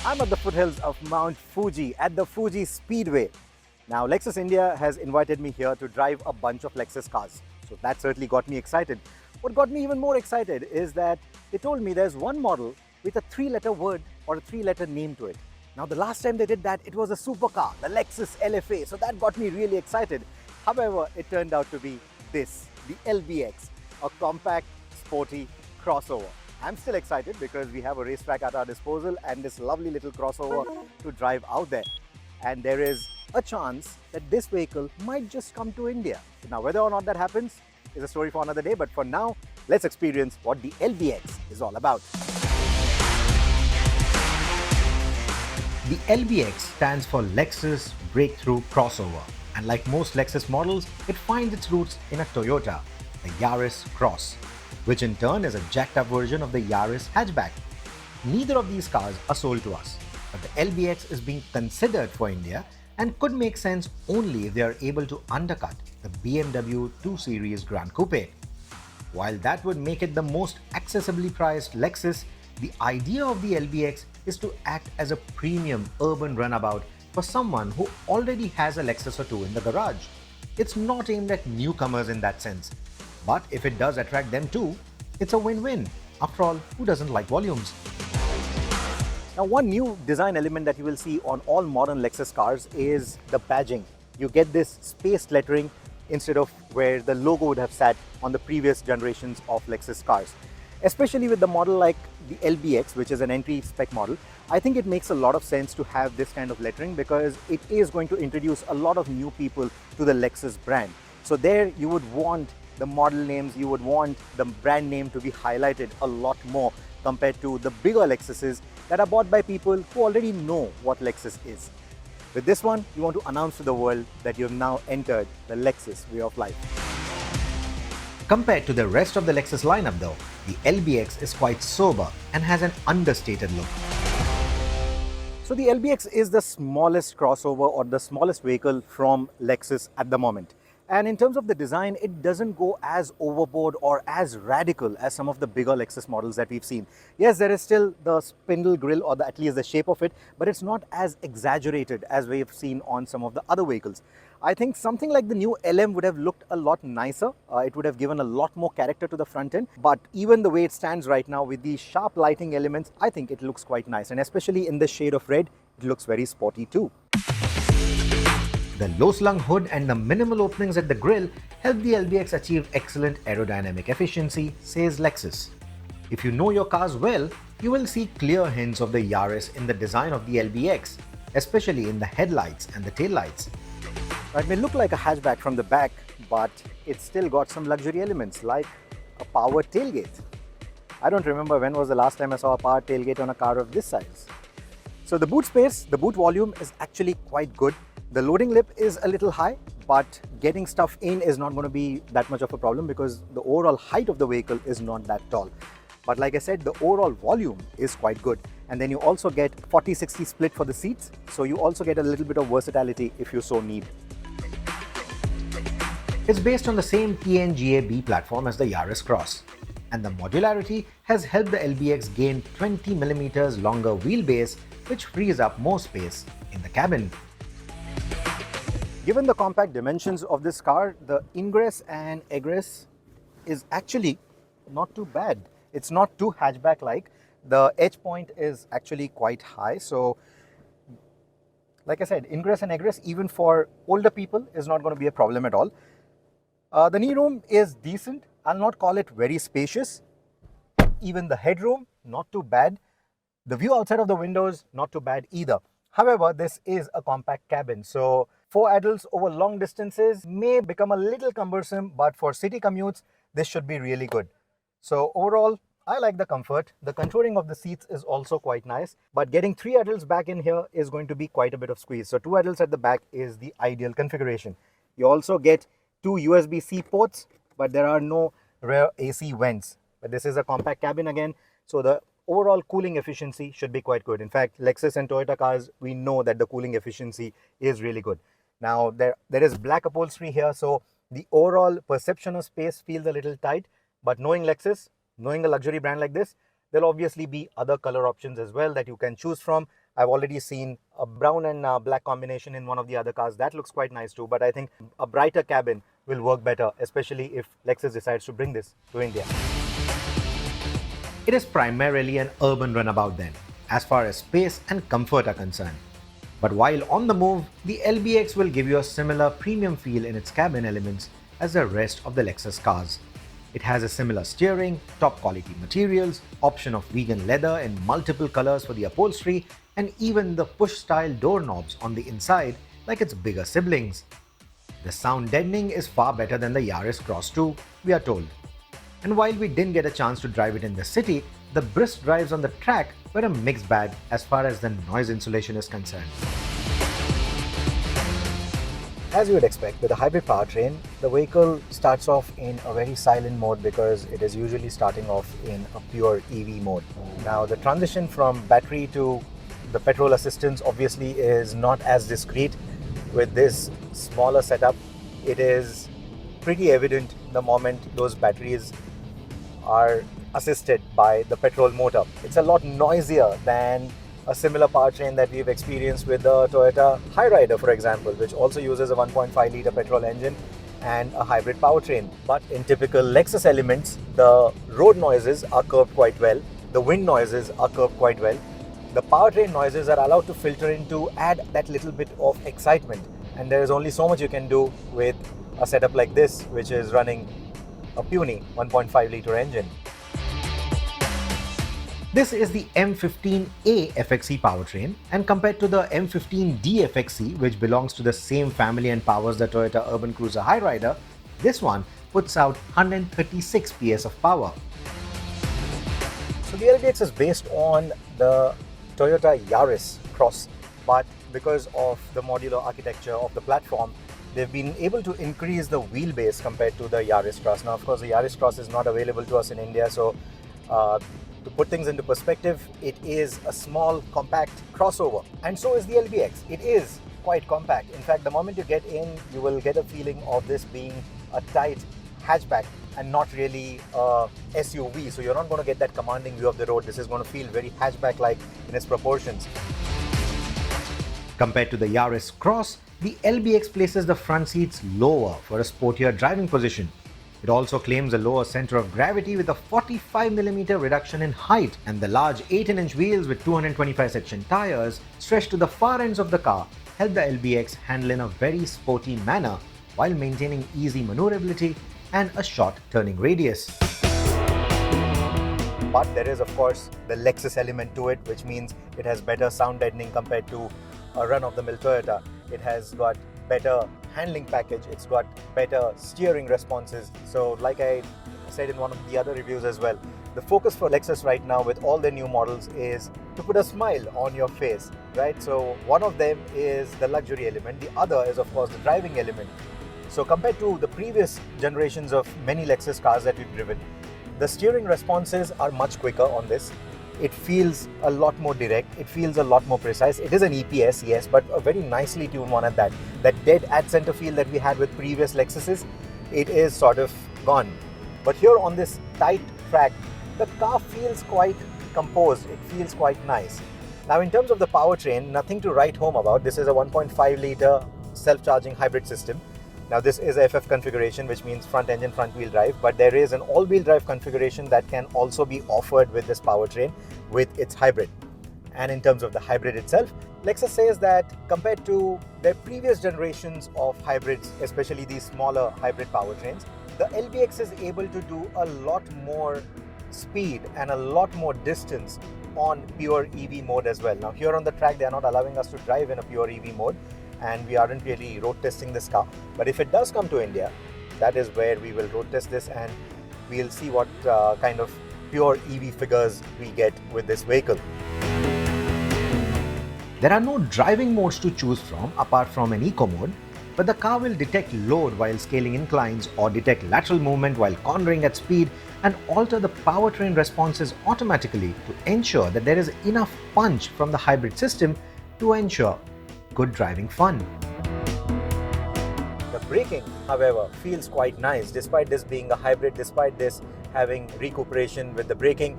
I'm at the foothills of Mount Fuji at the Fuji Speedway. Now, Lexus India has invited me here to drive a bunch of Lexus cars. So that certainly got me excited. What got me even more excited is that they told me there's one model with a 3-letter word or a 3-letter name to it. Now, the last time they did that, it was a supercar, the Lexus LFA. So that got me really excited. However, it turned out to be this, the LBX, a compact, sporty crossover. I'm still excited because we have a racetrack at our disposal and this lovely little crossover to drive out there. And there is a chance that this vehicle might just come to India. Now, whether or not that happens is a story for another day. But for now, let's experience what the LBX is all about. The LBX stands for Lexus Breakthrough Crossover. And like most Lexus models, it finds its roots in a Toyota, the Yaris Cross, which in turn is a jacked up version of the Yaris hatchback. Neither of these cars are sold to us, but the LBX is being considered for India and could make sense only if they are able to undercut the BMW 2 Series Grand Coupe. While that would make it the most accessibly priced Lexus, the idea of the LBX is to act as a premium urban runabout for someone who already has a Lexus or two in the garage. It's not aimed at newcomers in that sense. But if it does attract them too, it's a win-win. After all, who doesn't like volumes? Now, one new design element that you will see on all modern Lexus cars is the badging. You get this spaced lettering instead of where the logo would have sat on the previous generations of Lexus cars. Especially with the model like the LBX, which is an entry spec model, I think it makes a lot of sense to have this kind of lettering because it is going to introduce a lot of new people to the Lexus brand. So there you would want the model names, you would want the brand name to be highlighted a lot more compared to the bigger Lexuses that are bought by people who already know what Lexus is. With this one, you want to announce to the world that you have now entered the Lexus way of life. Compared to the rest of the Lexus lineup though, the LBX is quite sober and has an understated look. So the LBX is the smallest crossover or the smallest vehicle from Lexus at the moment. And in terms of the design, it doesn't go as overboard or as radical as some of the bigger Lexus models that we've seen. Yes, there is still the spindle grille or at least the shape of it, but it's not as exaggerated as we've seen on some of the other vehicles. I think something like the new LM would have looked a lot nicer. It would have given a lot more character to the front end. But even the way it stands right now with these sharp lighting elements, I think it looks quite nice. And especially in the shade of red, it looks very sporty too. The low-slung hood and the minimal openings at the grille help the LBX achieve excellent aerodynamic efficiency, says Lexus. If you know your cars well, you will see clear hints of the Yaris in the design of the LBX, especially in the headlights and the taillights. It may look like a hatchback from the back, but it's still got some luxury elements like a power tailgate. I don't remember when was the last time I saw a power tailgate on a car of this size. So the boot space, the boot volume is actually quite good. The loading lip is a little high, but getting stuff in is not going to be that much of a problem because the overall height of the vehicle is not that tall. But like I said, the overall volume is quite good. And then you also get 40-60 split for the seats. So you also get a little bit of versatility if you so need. It's based on the same TNGA-B platform as the Yaris Cross. And the modularity has helped the LBX gain 20mm longer wheelbase, which frees up more space in the cabin. Given the compact dimensions of this car, the ingress and egress is actually not too bad. It's not too hatchback-like. The edge point is actually quite high. So, like I said, ingress and egress, even for older people, is not going to be a problem at all. The knee room is decent. I'll not call it very spacious. Even the headroom, not too bad. The view outside of the windows, not too bad either. However, this is a compact cabin, so 4 adults over long distances may become a little cumbersome, but for city commutes, this should be really good. So overall, I like the comfort. The contouring of the seats is also quite nice, but getting 3 adults back in here is going to be quite a bit of squeeze. So 2 adults at the back is the ideal configuration. You also get 2 USB-C ports, but there are no rear AC vents. But this is a compact cabin again, so the overall cooling efficiency should be quite good. In fact, Lexus and Toyota cars, we know that the cooling efficiency is really good. Now, there is black upholstery here, so the overall perception of space feels a little tight. But knowing Lexus, knowing a luxury brand like this, there'll obviously be other color options as well that you can choose from. I've already seen a brown and black combination in one of the other cars. That looks quite nice too, but I think a brighter cabin will work better, especially if Lexus decides to bring this to India. It is primarily an urban runabout then, as far as space and comfort are concerned. But while on the move, the LBX will give you a similar premium feel in its cabin elements as the rest of the Lexus cars. It has a similar steering, top quality materials, option of vegan leather in multiple colors for the upholstery, and even the push-style doorknobs on the inside like its bigger siblings. The sound deadening is far better than the Yaris Cross 2, we are told. And while we didn't get a chance to drive it in the city, the brisk drives on the track were a mixed bag as far as the noise insulation is concerned. As you would expect, with a hybrid powertrain, the vehicle starts off in a very silent mode because it is usually starting off in a pure EV mode. Now, the transition from battery to the petrol assistance obviously is not as discreet. With this smaller setup, it is pretty evident the moment those batteries are assisted by the petrol motor. It's a lot noisier than a similar powertrain that we've experienced with the Toyota Hyryder, for example, which also uses a 1.5-litre petrol engine and a hybrid powertrain. But in typical Lexus elements, the road noises are curbed quite well, the wind noises are curbed quite well. The powertrain noises are allowed to filter in to add that little bit of excitement, and there is only so much you can do with a setup like this, which is running a puny 1.5-litre engine. This is the M15A FXE powertrain, and compared to the M15D FXE, which belongs to the same family and powers the Toyota Urban Cruiser Hyryder, this one puts out 136 PS of power. So the LBX is based on the Toyota Yaris Cross, but because of the modular architecture of the platform, they've been able to increase the wheelbase compared to the Yaris Cross. Now, of course, the Yaris Cross is not available to us in India, so to put things into perspective, it is a small, compact crossover. And so is the LBX. It is quite compact. In fact, the moment you get in, you will get a feeling of this being a tight hatchback and not really a SUV. So you're not going to get that commanding view of the road. This is going to feel very hatchback-like in its proportions. Compared to the Yaris Cross, the LBX places the front seats lower for a sportier driving position. It also claims a lower center of gravity with a 45mm reduction in height, and the large 18-inch wheels with 225 section tires stretched to the far ends of the car help the LBX handle in a very sporty manner while maintaining easy maneuverability and a short turning radius. But there is, of course, the Lexus element to it, which means it has better sound deadening compared to a run-of-the-mill Toyota. It has got better handling package, it's got better steering responses. So like I said in one of the other reviews as well, the focus for Lexus right now with all their new models is to put a smile on your face, right? So one of them is the luxury element, the other is of course the driving element. So compared to the previous generations of many Lexus cars that we've driven, the steering responses are much quicker on this. It feels a lot more direct, it feels a lot more precise. It is an EPS, yes, but a very nicely tuned one at that. That dead at center feel that we had with previous Lexuses, it is sort of gone. But here on this tight track, the car feels quite composed, it feels quite nice. Now in terms of the powertrain, nothing to write home about. This is a 1.5-litre self-charging hybrid system. Now this is a FF configuration, which means front engine, front wheel drive, but there is an all-wheel drive configuration that can also be offered with this powertrain with its hybrid. And in terms of the hybrid itself, Lexus says that compared to their previous generations of hybrids, especially these smaller hybrid powertrains, the LBX is able to do a lot more speed and a lot more distance on pure EV mode as well. Now here on the track, they are not allowing us to drive in a pure EV mode, and we aren't really road testing this car. But if it does come to India, that is where we will road test this and we'll see what kind of pure EV figures we get with this vehicle. There are no driving modes to choose from apart from an eco mode, but the car will detect load while scaling inclines or detect lateral movement while cornering at speed and alter the powertrain responses automatically to ensure that there is enough punch from the hybrid system to ensure good driving fun. The braking, however, feels quite nice. Despite this being a hybrid, despite this having recuperation with the braking,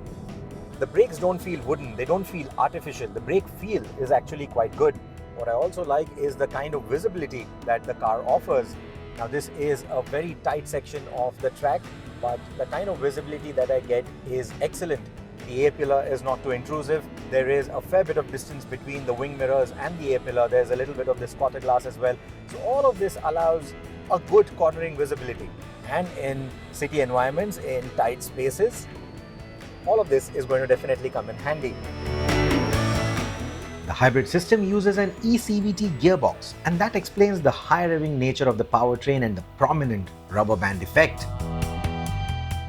The brakes don't feel wooden, they don't feel artificial. The brake feel is actually quite good. What I also like is the kind of visibility that the car offers. Now this is a very tight section of the track, but the kind of visibility that I get is excellent. The A-pillar is not too intrusive. There is a fair bit of distance between the wing mirrors and the A-pillar. There's a little bit of this spotter glass as well. So all of this allows a good cornering visibility. And in city environments, in tight spaces, all of this is going to definitely come in handy. The hybrid system uses an eCVT gearbox, and that explains the high revving nature of the powertrain and the prominent rubber band effect.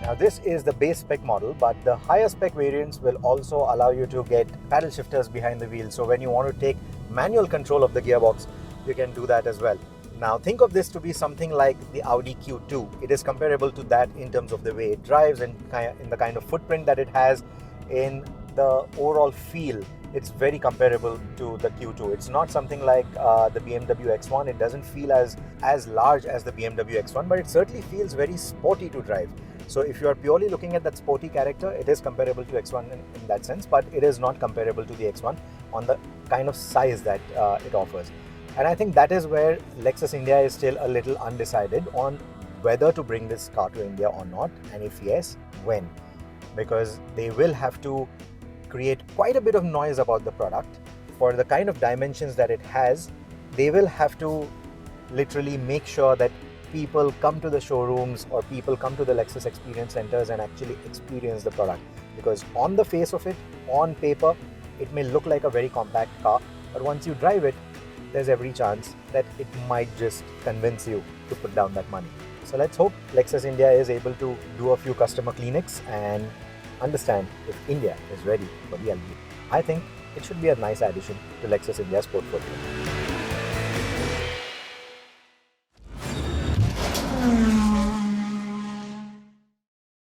Now this is the base spec model, but the higher spec variants will also allow you to get paddle shifters behind the wheel. So when you want to take manual control of the gearbox, you can do that as well. Now think of this to be something like the Audi Q2. It is comparable to that in terms of the way it drives and in the kind of footprint that it has, in the overall feel. It's very comparable to the Q2. It's not something like the BMW X1. It doesn't feel as large as the BMW X1, but it certainly feels very sporty to drive. So if you are purely looking at that sporty character, it is comparable to X1 in that sense, but it is not comparable to the X1 on the kind of size that it offers. And I think that is where Lexus India is still a little undecided on whether to bring this car to India or not, and if yes, when. Because they will have to create quite a bit of noise about the product. For the kind of dimensions that it has, they will have to literally make sure that people come to the showrooms or people come to the Lexus experience centers and actually experience the product. Because on the face of it, on paper, it may look like a very compact car, but once you drive it, there's every chance that it might just convince you to put down that money. So let's hope Lexus India is able to do a few customer clinics and understand if India is ready for the LBX. I think it should be a nice addition to Lexus India's portfolio.